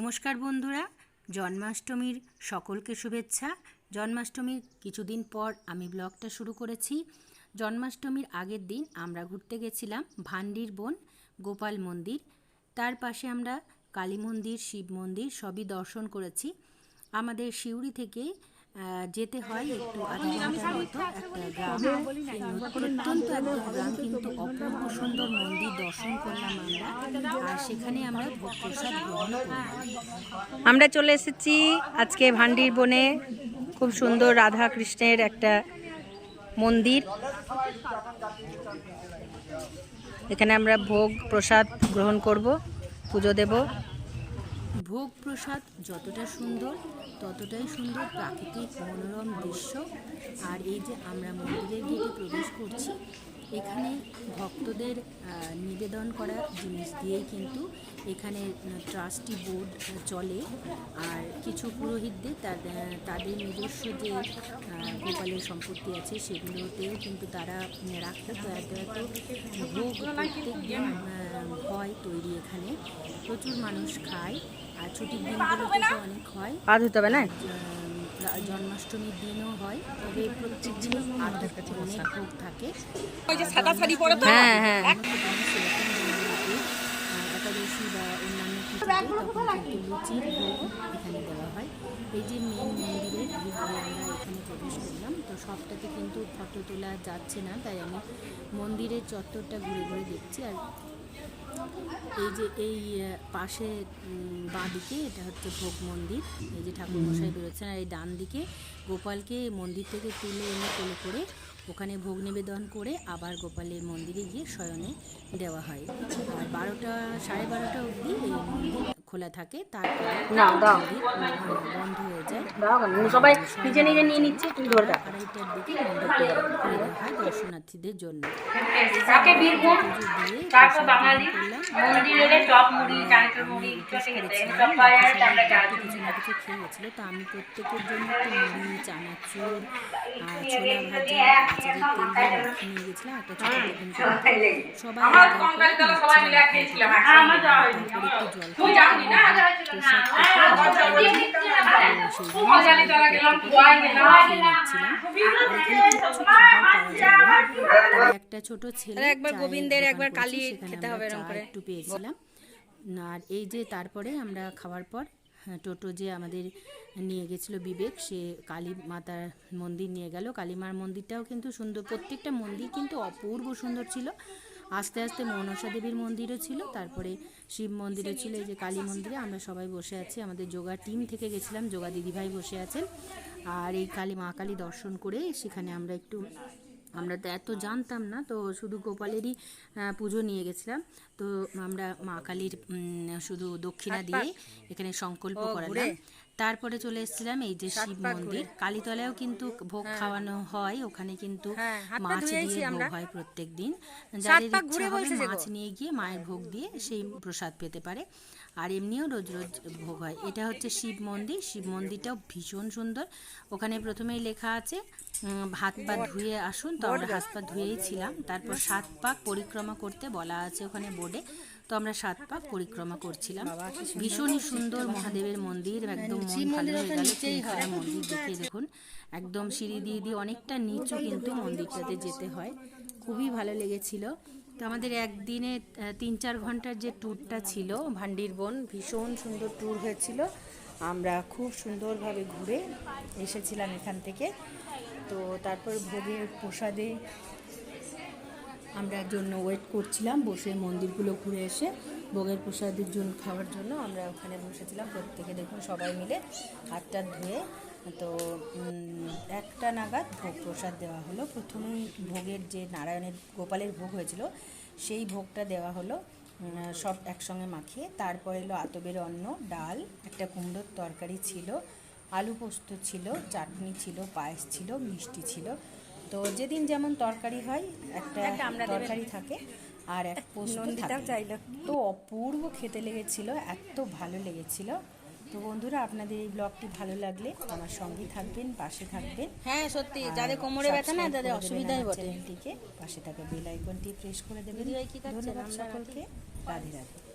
নমস্কার বন্ধুরা, জন্মাষ্টমীর সকলকে শুভেচ্ছা। জন্মাষ্টমীর কিছুদিন পর আমি ব্লগটা শুরু করেছি। জন্মাষ্টমীর আগের দিন আমরা ঘুরতে গেছিলাম ভান্ডির বন গোপাল মন্দির। তার পাশে আমরা কালী মন্দির, শিব মন্দির সবই দর্শন করেছি। আমাদের সিউড়ি থেকে যেতে হয় একটু আধা ঘন্টার মতো একটা গ্রাম, অত্যন্ত একদম গ্রাম, কিন্তু অপূর্ব সুন্দর মন্দির দর্শন করলাম আমরা, আর সেখানে আমরা ভোগ প্রসাদ গ্রহণ করলাম। আমরা চলে এসেছি আজকে ভান্ডির বনে। খুব সুন্দর রাধা কৃষ্ণের একটা মন্দির। এখানে আমরা ভোগ প্রসাদ গ্রহণ করব, পুজো দেব। ভোগ প্রসাদ যতটা সুন্দর ততটাই সুন্দর প্রাকৃতিক মনোরম দৃশ্য। আর এই যে আমরা মন্দিরের গেটে প্রবেশ করছি, এখানে ভক্তদের নিবেদন করা জিনিস দিয়েই কিন্তু এখানে ট্রাস্টি বোর্ড চলে। আর কিছু পুরোহিতদের তাদের নিজস্ব যে গোপালের সম্পত্তি আছে সেগুলোতেও কিন্তু তারা রাখে। তো এত ভোগ প্রত্যেক দিন হয় তৈরি, এখানে প্রচুর মানুষ খায়। আর ছুটির দিনগুলোতে তো অনেক হয়, জন্মাষ্টমীর দিনও হয়, তবে প্রত্যেক দিন অনেক ভোগ থাকে। একাদশী বা অন্যান্য লুচির ভোগ এখানে দেওয়া হয়। এই যে মেন মন্দিরের ভিতরে আমরা এখানে প্রবেশ করলাম, তো সবটাতে কিন্তু ফটো তোলা যাচ্ছে না, তাই আমি মন্দিরের চত্বরটা ঘুরে ঘুরে দেখছি। আর এই যে এই পাশে বাঁ দিকে এটা হচ্ছে ভোগ মন্দির, এই যে ঠাকুর মশাই বেরোচ্ছেন, আর এই ডান দিকে গোপালকে মন্দির থেকে তুলে এনে কোলে করে ওখানে ভোগ নিবেদন করে আবার গোপালের মন্দিরে গিয়ে শয়নে দেওয়া হয়। আর 12টা সাড়ে 12টা অবধি এই মন্দির খোলা থাকে, তারপরে বন্ধ হয়ে যায়। সবাই নিজে নিজে নিয়ে নিচ্ছে, 2:30টার দিকে মন্দির খুলে দেওয়া হয় দর্শনার্থীদের জন্য। কিছু খেয়ে গেছিল, তো আমি প্রত্যেকের জন্য একটু মুড়ি, চানাচুর, ছোলা ভাজা, আচারের তেল দিয়ে মাখিয়ে নিয়ে গেছিলাম একটা ছোট টিফিন করে। সবাই একটু জল একটা ছোট ছেলে একবার গোবিন্দের একবার কালী খেতে হবে একটু পেয়েছিলাম। আর এই যে তারপরে আমরা খাওয়ার পর টোটো যে আমাদের নিয়ে গেছিলো বিবেক, সে কালী মাতার মন্দির নিয়ে গেল। কালী মার মন্দিরটাও কিন্তু সুন্দর, প্রত্যেকটা মন্দির কিন্তু অপূর্ব সুন্দর ছিল। আস্তে আস্তে মনসা দেবীর মন্দিরও ছিল, তারপরে শিব মন্দিরও ছিল। এই যে কালী মন্দিরে আমরা সবাই বসে আছি, আমাদের যোগা টিম থেকে গেছিলাম, যোগা দিদিভাই বসে আছেন। আর এই মা কালী দর্শন করে সেখানে আমরা তো এত জানতাম না, তো শুধু গোপালেরই পুজো নিয়ে গেছিলাম। তো আমরা মা কালীর শুধু দক্ষিণা দিয়ে এখানে সংকল্প করালাম। তারপরে চলে এসেছিলাম এই যে শিব মন্দির। কালীতলায়ও কিন্তু ভোগ খাওয়ানো হয়, ওখানে কিন্তু মাছ দিয়ে ভোগ হয় প্রত্যেক দিন। যাদের ইচ্ছা হবে মাছ নিয়ে গিয়ে মায়ের ভোগ দিয়ে সেই প্রসাদ পেতে পারে। আর এমনিও রোজ রোজ ভোগ হয়। এটা হচ্ছে শিব মন্দির। শিব মন্দিরটাও ভীষণ সুন্দর। ওখানে প্রথমেই লেখা আছে হাত পা ধুয়ে আসুন, তো আমরা হাত পা ধুয়েই ছিলাম। তারপর 7 পাক পরিক্রমা করতে বলা আছে ওখানে বোর্ডে, তো আমরা 7 পাক পরিক্রমা করছিলাম। ভীষণই সুন্দর মহাদেবের মন্দির, একদম মন ভালো হয়ে গেল। তিনখানা মন্দির দেখে দেখুন, একদম সিঁড়ি দিয়ে অনেকটা নিচু কিন্তু মন্দিরটাতে যেতে হয়। খুবই ভালো লেগেছিল। তো আমাদের একদিনে 3-4 ঘন্টার যে ট্যুরটা ছিল ভান্ডির বন, ভীষণ সুন্দর ট্যুর হয়েছিল। আমরা খুব সুন্দরভাবে ঘুরে এসেছিলাম এখান থেকে। তো তারপর ভোগের প্রসাদে আমরা জন্য ওয়েট করছিলাম, বসে মন্দিরগুলো ঘুরে এসে ভোগের প্রসাদের জন্য খাওয়ার জন্য আমরা ওখানে বসেছিলাম। প্রত্যেকে দেখুন সবাই মিলে হাতটা ধুয়ে, তো 1টা নাগাদ ভোগ প্রসাদ দেওয়া হলো। প্রথমেই ভোগের যে নারায়ণের গোপালের ভোগ হয়েছিল সেই ভোগটা দেওয়া হলো সব একসঙ্গে মাখিয়ে। তারপর এলো আতবের অন্ন, ডাল, একটা কুমড়োর তরকারি ছিল, আলু পোস্ত ছিল, চাটনি ছিল, পায়েস ছিল, মিষ্টি ছিল। তো যেদিন যেমন তরকারি হয়, একটা তরকারি থাকে আর এক পোস্ত থাকে। তো অপূর্ব খেতে লেগেছিল, এত ভালো লেগেছিল। তো বন্ধুরা, আপনাদের এই ব্লগটি ভালো লাগলে আমার সঙ্গে থাকবেন, পাশে থাকবেন। হ্যাঁ সত্যি, যাদের কোমরে ব্যথা না, যাদের অসুবিধাই বটে, চ্যানেলটিকে পাশে থাকা বেল আইকনটি প্রেস করে দেবেন। ধন্যবাদ সকলকে। রাধে রাধে।